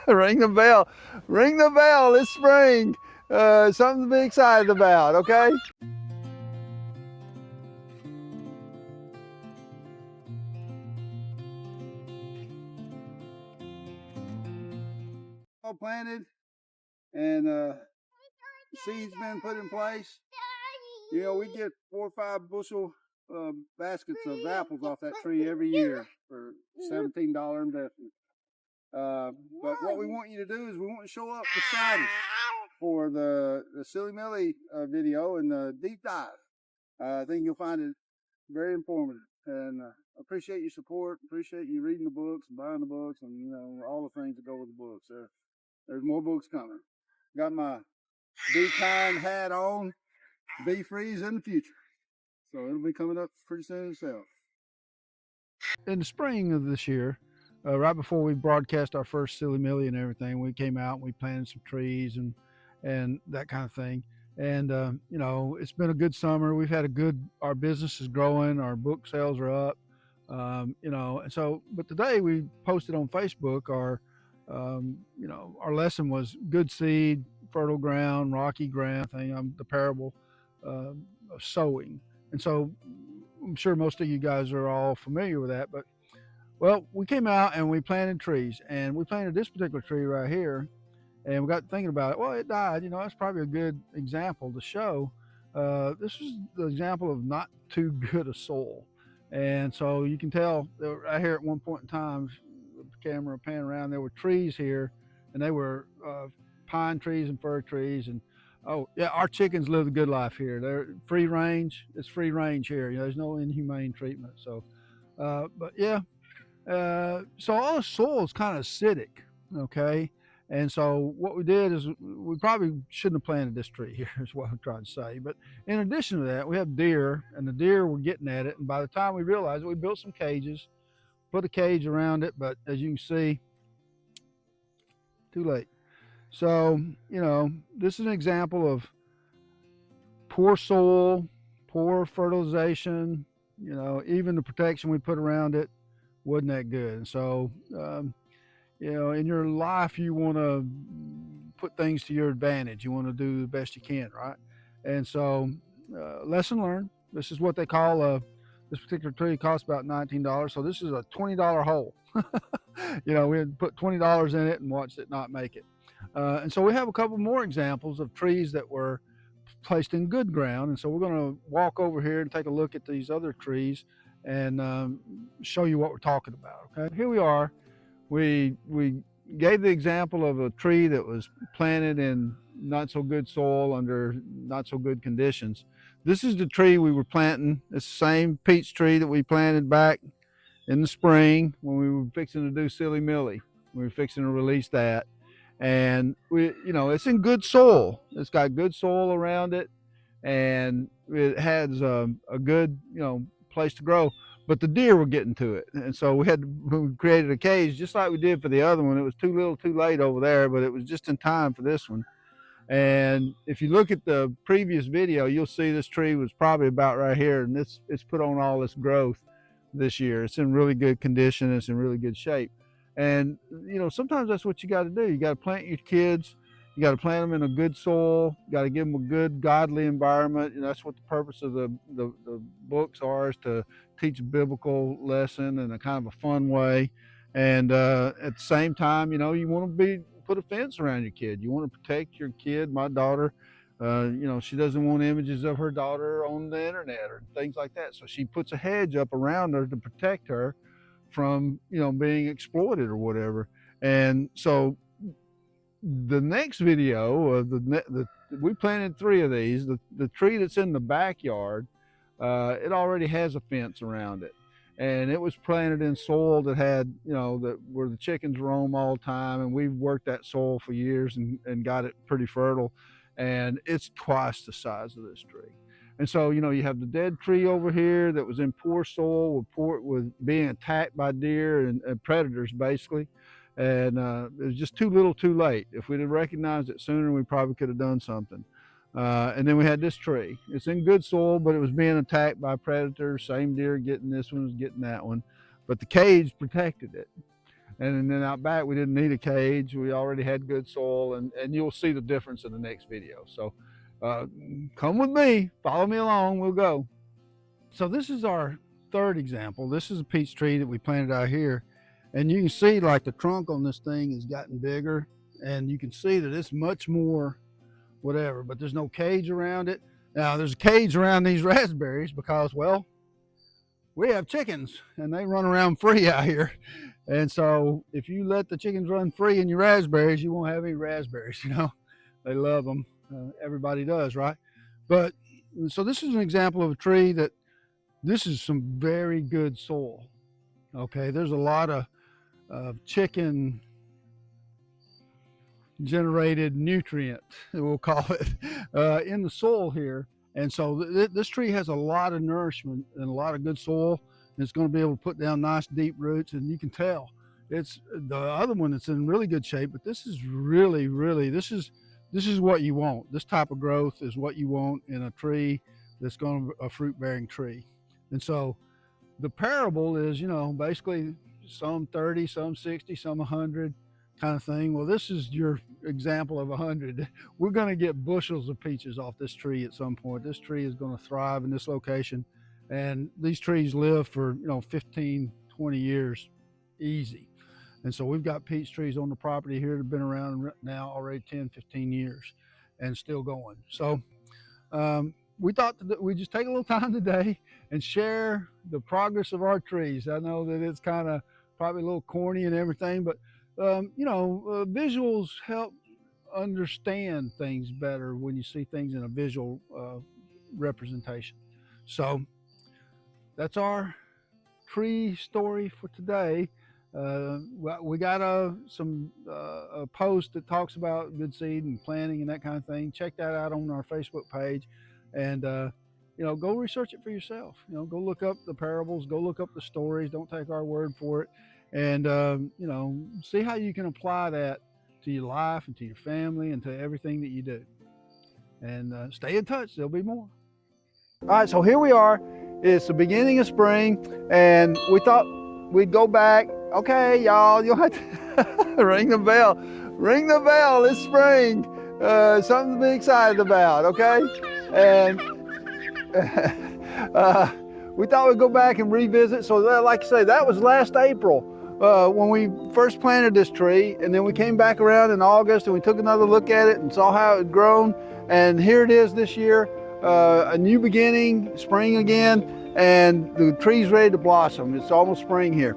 Ring the bell. Ring the bell. It's spring. Something to be excited about, okay? All planted and seeds been put in place. You know, we get 4 or 5 bushel baskets of apples off that tree every year for $17 investment. But what we want you to do is we want to show up for Friday for the Silly Millie video and the deep dive. I think you'll find it very informative, and appreciate your support. Appreciate you reading the books, and buying the books, and you know all the things that go with the books. There's more books coming. Got my Be Kind hat on. Be Freeze in the future, so it'll be coming up pretty soon itself. In the spring of this year, right before we broadcast our first Silly Millie and everything, we came out and we planted some trees and that kind of thing. And you know, it's been a good summer. We've had a good. Our business is growing. Our book sales are up. You know, and so. But today we posted on Facebook our, you know, our lesson was good seed, fertile ground, rocky ground. Thing. The parable of sowing. And so I'm sure most of you guys are all familiar with that. But well, we came out and we planted trees, and we planted this particular tree right here, and we got thinking about it. Well, it died. You know, that's probably a good example to show. This is the example of not too good a soil, and so you can tell right here at one point in time, the camera pan around, there were trees here, and they were pine trees and fir trees, and oh yeah, our chickens live a good life here. They're free range. It's free range here. You know, there's no inhumane treatment. So, but yeah, so all the soil is kind of acidic, okay? And so what we did is we probably shouldn't have planted this tree here, is what I'm trying to say. But in addition to that, we have deer, and the deer were getting at it. And by the time we realized it, we built some cages, put a cage around it. But as you can see, too late. So, you know, this is an example of poor soil, poor fertilization, you know, even the protection we put around it wasn't that good. And so, you know, in your life, you want to put things to your advantage. You want to do the best you can, right? And so, lesson learned. This is what they call this particular tree costs about $19. So this is a $20 hole. You know, we had put $20 in it and watched it not make it. And so we have a couple more examples of trees that were placed in good ground. And so we're going to walk over here and take a look at these other trees and show you what we're talking about. Okay, here we are. We gave the example of a tree that was planted in not so good soil under not so good conditions. This is the tree we were planting. It's the same peach tree that we planted back in the spring when we were fixing to do Silly Millie. We were fixing to release that. And we, you know, it's in good soil. It's got good soil around it, and it has a good, you know, place to grow. But the deer were getting to it, and so we created a cage just like we did for the other one. It was too little, too late over there, but it was just in time for this one. And if you look at the previous video, you'll see this tree was probably about right here, and it's put on all this growth this year. It's in really good condition. It's in really good shape. And you know, sometimes that's what you got to do. You got to plant your kids. You got to plant them in a good soil. You got to give them a good, godly environment. And that's what the purpose of the books are, is to teach a biblical lesson in a kind of a fun way. And at the same time, you know, you want to put a fence around your kid. You want to protect your kid. My daughter, you know, she doesn't want images of her daughter on the internet or things like that. So she puts a hedge up around her to protect her from, you know, being exploited or whatever. And so the next video of we planted 3 of these. The tree that's in the backyard, it already has a fence around it, and it was planted in soil that had, you know, where the chickens roam all the time, and we've worked that soil for years and got it pretty fertile, and it's twice the size of this tree. And so, you know, you have the dead tree over here that was in poor soil, with being attacked by deer and predators, basically. And it was just too little, too late. If we'd have recognized it sooner, we probably could have done something. And then we had this tree. It's in good soil, but it was being attacked by predators. Same deer getting this one was getting that one, but the cage protected it. And then out back, we didn't need a cage. We already had good soil, and you'll see the difference in the next video. So come with me, follow me along, we'll go. So this is our third example. This is a peach tree that we planted out here. And you can see like the trunk on this thing has gotten bigger, and you can see that it's much more whatever, but there's no cage around it. Now there's a cage around these raspberries because, well, we have chickens and they run around free out here. And so if you let the chickens run free in your raspberries, you won't have any raspberries, you know. They love them. Everybody does, right? But so this is an example of a tree that this is some very good soil. Okay, there's a lot of chicken generated nutrient, we'll call it, in the soil here. And so this tree has a lot of nourishment and a lot of good soil. It's going to be able to put down nice deep roots, and you can tell it's the other one that's in really good shape, but this is really, this is what you want. This type of growth is what you want in a tree that's going to be a fruit bearing tree. And so the parable is, you know, basically some 30, some 60, some 100 kind of thing. Well, this is your example of 100. We're going to get bushels of peaches off this tree at some point. This tree is going to thrive in this location. And these trees live for, you know, 15, 20 years easy. And so we've got peach trees on the property here that have been around now already 10, 15 years and still going. So we thought that we'd just take a little time today and share the progress of our trees. I know that it's kind of probably a little corny and everything, but you know, visuals help understand things better when you see things in a visual representation. So that's our tree story for today. We got a post that talks about good seed and planting and that kind of thing. Check that out on our Facebook page, and you know, go research it for yourself. You know, go look up the parables, go look up the stories. Don't take our word for it, and you know, see how you can apply that to your life and to your family and to everything that you do. And stay in touch. There'll be more. All right, so here we are. It's the beginning of spring, and we thought we'd go back. Okay, y'all, you'll have to ring the bell. Ring the bell, it's spring. Something to be excited about, okay? And we thought we'd go back and revisit. So like I say, that was last April when we first planted this tree, and then we came back around in August and we took another look at it and saw how it had grown. And here it is this year, a new beginning, spring again, and the tree's ready to blossom. It's almost spring here.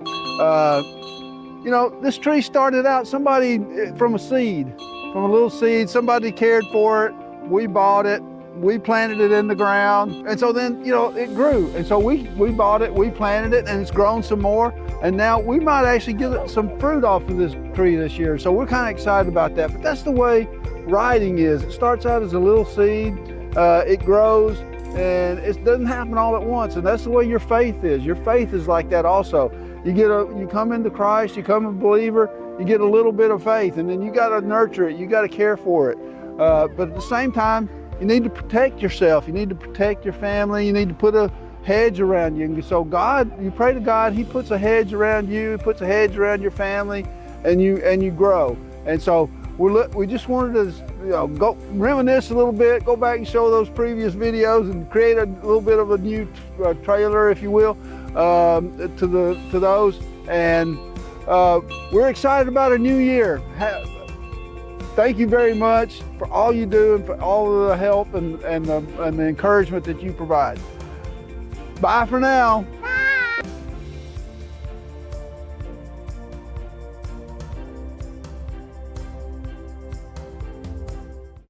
You know, this tree started out somebody from a seed, from a little seed. Somebody cared for it. We bought it. We planted it in the ground. And so then, you know, it grew. And so we bought it, we planted it, and it's grown some more. And now we might actually get some fruit off of this tree this year. So we're kind of excited about that. But that's the way writing is. It starts out as a little seed. It grows, and it doesn't happen all at once. And that's the way your faith is. Your faith is like that also. You come into Christ, you become a believer, you get a little bit of faith, and then you got to nurture it, you got to care for it. But at the same time, you need to protect yourself, you need to protect your family, you need to put a hedge around you. And so God, you pray to God, He puts a hedge around you, He puts a hedge around your family, and you grow. And so we just wanted to, you know, go reminisce a little bit, go back and show those previous videos and create a little bit of a new trailer, if you will, to those. And we're excited about a new year. Thank you very much for all you do and for all of the help and the encouragement that you provide. Bye for now.